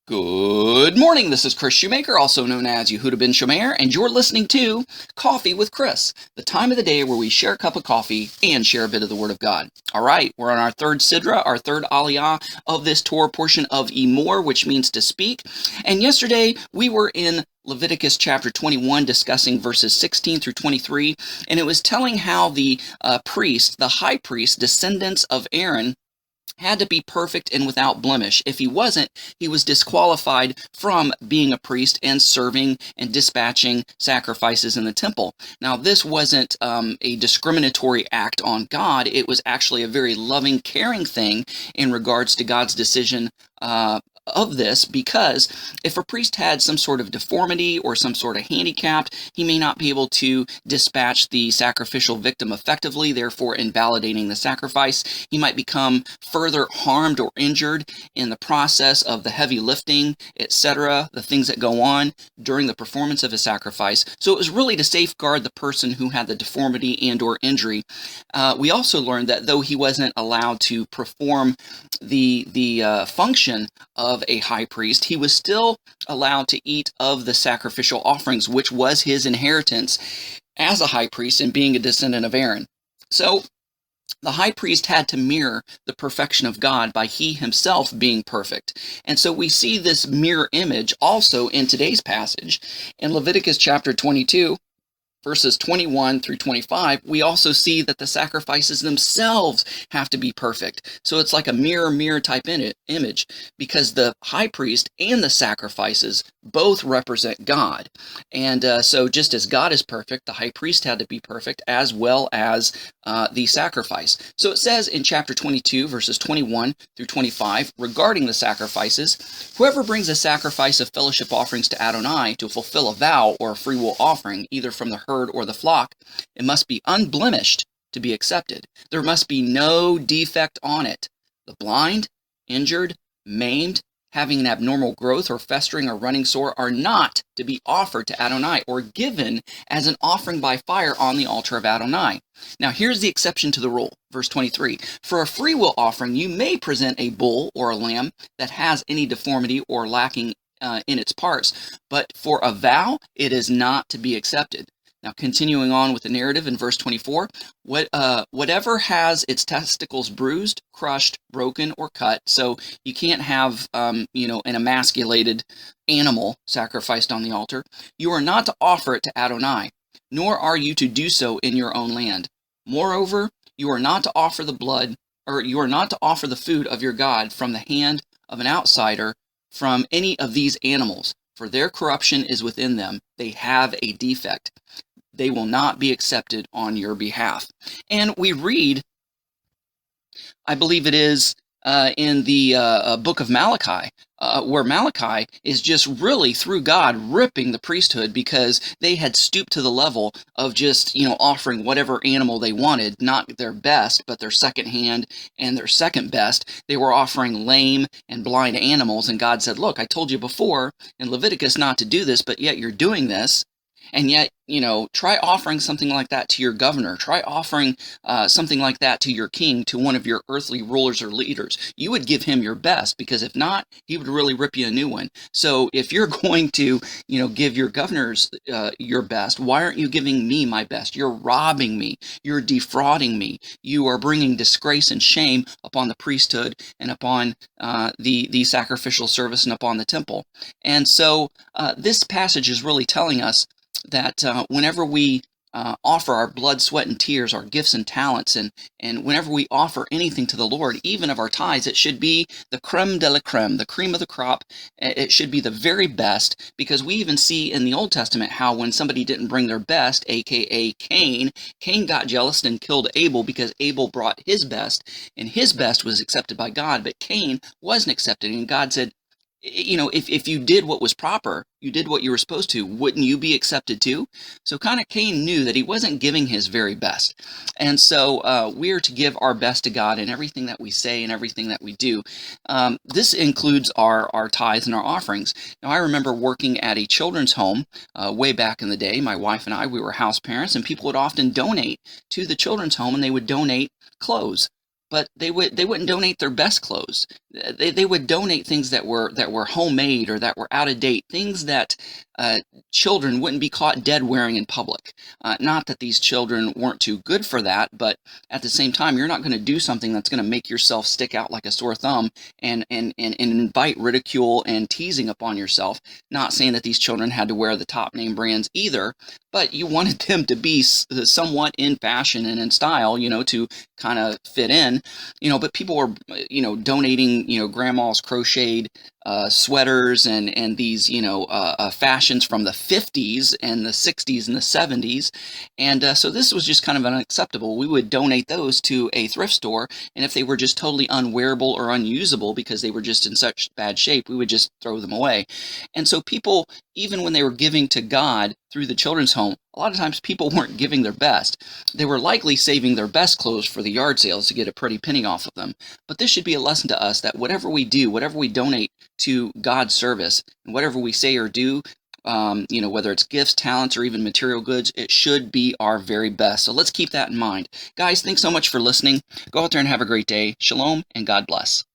Good morning, this is Kris Shoemaker, also known as Yehudah ben Shomeyr, and you're listening to Coffee with Kris, the time of the day where we share a cup of coffee and share a bit of the Word of God. All right, we're on our third Sidra, our third Aliyah of this Torah portion of Emor, which means to speak. And yesterday we were in Leviticus chapter 21 discussing verses 16 through 23, and it was telling how the high priest, descendants of Aaron, had to be perfect and without blemish. If he wasn't, he was disqualified from being a priest and serving and dispatching sacrifices in the temple. Now, this wasn't a discriminatory act on God. It was actually a very loving, caring thing in regards to God's decision of this, because if a priest had some sort of deformity or some sort of handicap, he may not be able to dispatch the sacrificial victim effectively, therefore invalidating the sacrifice. He might become further harmed or injured in the process of the heavy lifting, etc., the things that go on during the performance of a sacrifice. So it was really to safeguard the person who had the deformity and or injury. We also learned that though he wasn't allowed to perform the function of a high priest, he was still allowed to eat of the sacrificial offerings, which was his inheritance as a high priest and being a descendant of Aaron. So the high priest had to mirror the perfection of God by he himself being perfect. And so we see this mirror image also in today's passage. In Leviticus chapter 22, verses 21 through 25, we also see that the sacrifices themselves have to be perfect. So it's like a mirror type image, because the high priest and the sacrifices both represent God. And so just as God is perfect, the high priest had to be perfect as well as the sacrifice. So it says in chapter 22, verses 21 through 25, regarding the sacrifices, whoever brings a sacrifice of fellowship offerings to Adonai to fulfill a vow or a freewill offering, either from the herd or the flock, it must be unblemished to be accepted. There must be no defect on it. The blind, injured, maimed, having an abnormal growth or festering or running sore are not to be offered to Adonai or given as an offering by fire on the altar of Adonai. Now here's the exception to the rule. Verse 23, for a freewill offering you may present a bull or a lamb that has any deformity or lacking in its parts, but for a vow it is not to be accepted. Now, continuing on with the narrative in verse 24, whatever has its testicles bruised, crushed, broken, or cut, so you can't have, an emasculated animal sacrificed on the altar, you are not to offer it to Adonai, nor are you to do so in your own land. Moreover, you are not to offer you are not to offer the food of your God from the hand of an outsider from any of these animals, for their corruption is within them. They have a defect. They will not be accepted on your behalf. And we read, I believe it is in the book of Malachi, where Malachi is just really, through God, ripping the priesthood because they had stooped to the level of just, offering whatever animal they wanted, not their best, but their second hand and their second best. They were offering lame and blind animals, and God said, look, I told you before in Leviticus not to do this, but yet you're doing this. And yet, try offering something like that to your governor. Try offering something like that to your king, to one of your earthly rulers or leaders. You would give him your best, because if not, he would really rip you a new one. So if you're going to, give your governors your best, why aren't you giving me my best? You're robbing me. You're defrauding me. You are bringing disgrace and shame upon the priesthood and upon the sacrificial service and upon the temple. And so this passage is really telling us that whenever we offer our blood, sweat, and tears, our gifts and talents, and whenever we offer anything to the Lord, even of our tithes, it should be the creme de la creme, the cream of the crop. It should be the very best, because we even see in the Old Testament how when somebody didn't bring their best, aka Cain got jealous and killed Abel because Abel brought his best, and his best was accepted by God, but Cain wasn't accepted, and God said, if you did what was proper, you did what you were supposed to, wouldn't you be accepted too? So kind of Cain knew that he wasn't giving his very best. And so we are to give our best to God in everything that we say and everything that we do. This includes our tithes and our offerings. Now, I remember working at a children's home way back in the day. My wife and I, we were house parents, and people would often donate to the children's home, and they would donate clothes. but they wouldn't donate their best clothes. They would donate things that were homemade or that were out of date, things that children wouldn't be caught dead wearing in public. Not that these children weren't too good for that, but at the same time, you're not going to do something that's going to make yourself stick out like a sore thumb and invite ridicule and teasing upon yourself. Not saying that these children had to wear the top name brands either, but you wanted them to be somewhat in fashion and in style, to kind of fit in, but people were, donating, grandma's crocheted sweaters and these, fashions from the 50s and the 60s and the 70s. And so this was just kind of unacceptable. We would donate those to a thrift store. And if they were just totally unwearable or unusable because they were just in such bad shape, we would just throw them away. And so people, even when they were giving to God through the children's home, a lot of times people weren't giving their best. They were likely saving their best clothes for the yard sales to get a pretty penny off of them. But this should be a lesson to us that whatever we do, whatever we donate to God's service, and whatever we say or do, whether it's gifts, talents, or even material goods, it should be our very best. So let's keep that in mind. Guys, thanks so much for listening. Go out there and have a great day. Shalom and God bless.